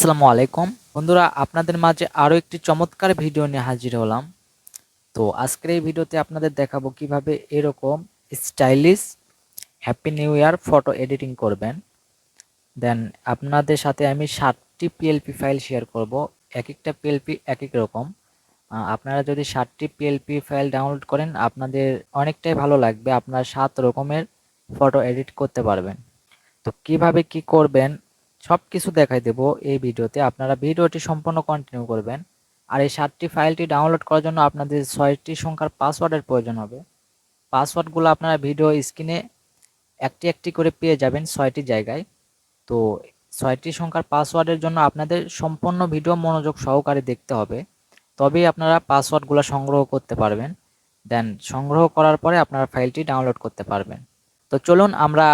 আসসালামু আলাইকুম বন্ধুরা, আপনাদের মাঝে আরও একটি চমৎকার ভিডিও নিয়ে হাজির হলাম। তো আজকের এই ভিডিওতে আপনাদের দেখাবো কিভাবে এরকম stylish happy new year photo editing করবেন। দেন আপনাদের সাথে আমি 7টি পিএলপি ফাইল শেয়ার করব। এক একটা পিএলপি এক এক রকম। আপনারা যদি 7টি পিএলপি ফাইল ডাউনলোড করেন আপনাদের অনেকটাই ভালো লাগবে, আপনারা 7 রকমের ফটো এডিট করতে পারবেন। তো কিভাবে কি করবেন সবকিছু দেখাই দেব এই ভিডিওতে, আপনারা ভিডিওটি সম্পূর্ণ কন্টিনিউ করবেন। আর এই 7টি ফাইলটি ডাউনলোড করার জন্য আপনাদের 6টি সংখ্যার পাসওয়ার্ডের প্রয়োজন হবে। পাসওয়ার্ডগুলো আপনারা ভিডিও স্ক্রিনে একটি একটি করে পেয়ে যাবেন 6টি জায়গায়। তো 6টি সংখ্যার পাসওয়ার্ডের জন্য আপনাদের সম্পূর্ণ ভিডিও মনোযোগ সহকারে দেখতে হবে, তবেই আপনারা পাসওয়ার্ডগুলো সংগ্রহ করতে পারবেন। দেন সংগ্রহ করার পরে আপনারা ফাইলটি ডাউনলোড করতে পারবেন। তো চলুন আমরা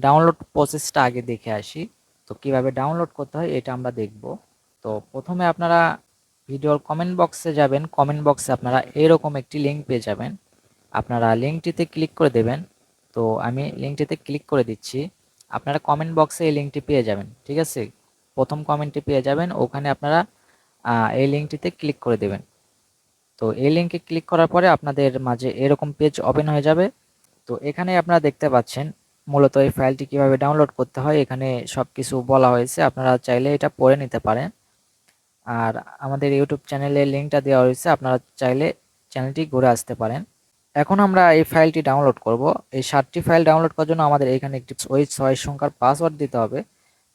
ডাউনলোড প্রসেসটা আগে দেখে আসি। তো কিভাবে ডাউনলোড করতে হয় এটা আমরা দেখব। তো প্রথমে আপনারা ভিডিওর কমেন্ট বক্সে যাবেন। কমেন্ট বক্সে আপনারা এরকম একটি লিঙ্ক পেয়ে যাবেন, আপনারা লিঙ্কটিতে ক্লিক করে দেবেন। তো আমি লিঙ্কটিতে ক্লিক করে দিচ্ছি। আপনারা কমেন্ট বক্সে এই লিঙ্কটি পেয়ে যাবেন, ঠিক আছে? প্রথম কমেন্টটি পেয়ে যাবেন, ওখানে আপনারা এই লিঙ্কটিতে ক্লিক করে দেবেন। তো এই লিঙ্কে ক্লিক করার পরে আপনাদের মাঝে এরকম পেজ ওপেন হয়ে যাবে। তো এখানে আপনারা দেখতে পাচ্ছেন মূলত এই ফাইলটি কিভাবে ডাউনলোড করতে হয়, এখানে সবকিছু বলা হয়েছে, আপনারা চাইলে এটা পড়ে নিতে পারেন। আর আমাদের ইউটিউব চ্যানেলের লিঙ্কটা দেওয়া হয়েছে, আপনারা চাইলে চ্যানেলটি ঘুরে আসতে পারেন। এখন আমরা এই ফাইলটি ডাউনলোড করব। এই 7টি ফাইল ডাউনলোড করার জন্য আমাদের এখানে একটি 6 সংখ্যার পাসওয়ার্ড দিতে হবে।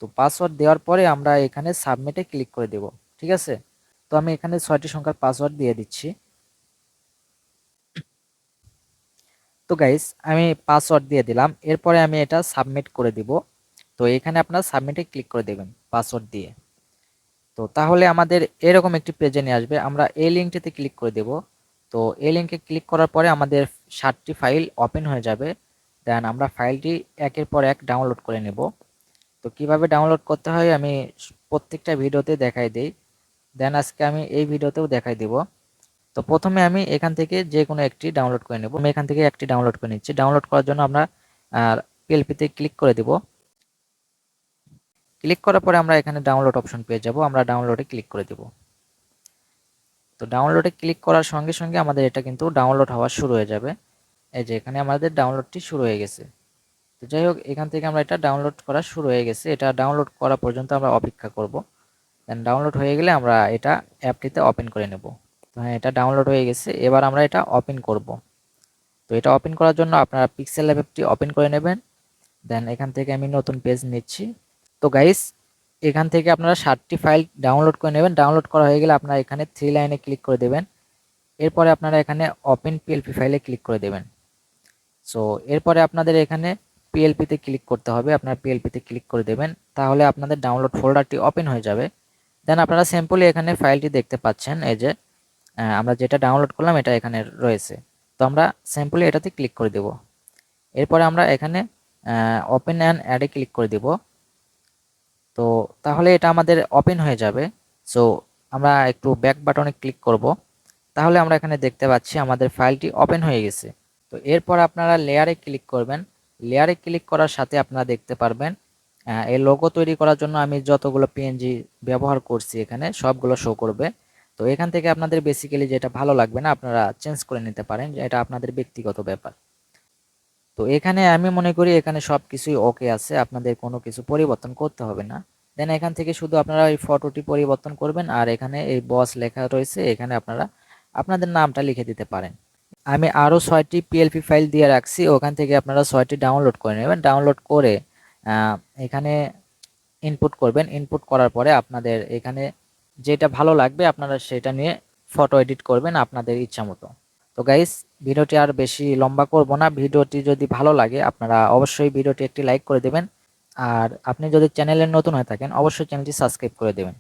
তো পাসওয়ার্ড দেওয়ার পরে আমরা এখানে সাবমিটে ক্লিক করে দেব, ঠিক আছে? তো আমি এখানে 6টি সংখ্যার পাসওয়ার্ড দিয়ে দিচ্ছি। তো গাইস আমি পাসওয়ার্ড দিয়ে দিলাম, এরপরে আমি এটা সাবমিট করে দিব। তো এখানে আপনারা সাবমিটে ক্লিক করে দেবেন পাসওয়ার্ড দিয়ে। তো তাহলে আমাদের এরকম একটি পেজে নিয়ে আসবে, আমরা এই লিঙ্কটিতে ক্লিক করে দেব। তো এই লিঙ্কে ক্লিক করার পরে আমাদের 7টি ফাইল ওপেন হয়ে যাবে। দেন আমরা ফাইলটি একের পর এক ডাউনলোড করে নেব। তো কিভাবে ডাউনলোড করতে হয় আমি প্রত্যেকটা ভিডিওতে দেখাই দেই, দেন আজকে আমি এই ভিডিওতেও দেখাই দেব। তো প্রথমে আমি এখান থেকে যে কোনো একটি ডাউনলোড করে নেব। আমি এখান থেকে একটি ডাউনলোড করে নিচ্ছি। ডাউনলোড করার জন্য আমরা পিএলপিতে ক্লিক করে দেব। ক্লিক করার পরে আমরা এখানে ডাউনলোড অপশন পেয়ে যাব, আমরা ডাউনলোডে ক্লিক করে দেব। তো ডাউনলোডে ক্লিক করার সঙ্গে সঙ্গে আমাদের এটা কিন্তু ডাউনলোড হওয়া শুরু হয়ে যাবে। এই যে এখানে আমাদের ডাউনলোডটি শুরু হয়ে গেছে। তো যাই হোক, এখান থেকে আমরা এটা ডাউনলোড করা শুরু হয়ে গেছে, এটা ডাউনলোড করা পর্যন্ত আমরা অপেক্ষা করব। দেন ডাউনলোড হয়ে গেলে আমরা এটা অ্যাপটিতে ওপেন করে নেব। তো হ্যাঁ, এটা ডাউনলোড হয়ে গেছে, এবার আমরা এটা ওপেন করব। তো এটা ওপেন করার জন্য আপনারা PixelLab অ্যাপটি ওপেন করে নেবেন। দেন এখান থেকে আমি নতুন পেজ নিচ্ছি। তো গাইস এখান থেকে আপনারা 7টি ফাইল ডাউনলোড করে নেবেন। ডাউনলোড করা হয়ে গেলে আপনারা এখানে 3 লাইনে ক্লিক করে দেবেন। এরপরে আপনারা এখানে ওপেন পিএলপি ফাইলে ক্লিক করে দেবেন। সো এরপরে আপনাদের এখানে পিএলপিতে ক্লিক করতে হবে, আপনারা পিএলপিতে ক্লিক করে দেবেন, তাহলে আপনাদের ডাউনলোড ফোল্ডারটি ওপেন হয়ে যাবে। দেন আপনারা সিম্পলি এখানে ফাইলটি দেখতে পাচ্ছেন, এই যে আমরা যেটা ডাউনলোড করলাম এটা এখানে রয়েছে। তো আমরা সিম্পলি এটাতে ক্লিক করে দেব। এরপরে আমরা এখানে ওপেন অ্যান্ড অ্যাডে ক্লিক করে দেব। তো তাহলে এটা আমাদের ওপেন হয়ে যাবে। সো আমরা একটু ব্যাক বাটনে ক্লিক করব, তাহলে আমরা এখানে দেখতে পাচ্ছি আমাদের ফাইলটি ওপেন হয়ে গেছে। তো এরপর আপনারা লেয়ারে ক্লিক করবেন। লেয়ারে ক্লিক করার সাথে আপনারা দেখতে পারবেন এই লোগো তৈরি করার জন্য আমি যতগুলো পিএনজি ব্যবহার করছি এখানে সবগুলো শো করবে। তো এখান থেকে আপনাদের বেসিক্যালি যেটা ভালো লাগবে না আপনারা চেঞ্জ করে নিতে পারেন, এটা আপনাদের ব্যক্তিগত ব্যাপার। তো এখানে আমি মনে করি এখানে সব কিছুই ওকে আছে, আপনাদের কোনো কিছু পরিবর্তন করতে হবে না। দেন এখান থেকে শুধু আপনারা এই ফটোটি পরিবর্তন করবেন, আর এখানে এই বস লেখা রয়েছে, এখানে আপনারা আপনাদের নামটা লিখে দিতে পারেন। আমি আরও 6টি পিএলপি ফাইল দিয়ে রাখছি, ওখান থেকে আপনারা 6টি ডাউনলোড করে নেবেন। ডাউনলোড করে এখানে ইনপুট করবেন। ইনপুট করার পরে আপনাদের এখানে যেটা ভালো লাগবে আপনারা সেটা নিয়ে ফটো এডিট করবেন আপনাদের ইচ্ছা মতো। তো গাইস ভিডিওটি আর বেশি লম্বা করব না, ভিডিওটি যদি ভালো লাগে আপনারা অবশ্যই ভিডিওটি একটি লাইক করে দেবেন, আর আপনি যদি চ্যানেলে নতুন হয়ে থাকেন অবশ্যই চ্যানেলটি সাবস্ক্রাইব করে দেবেন।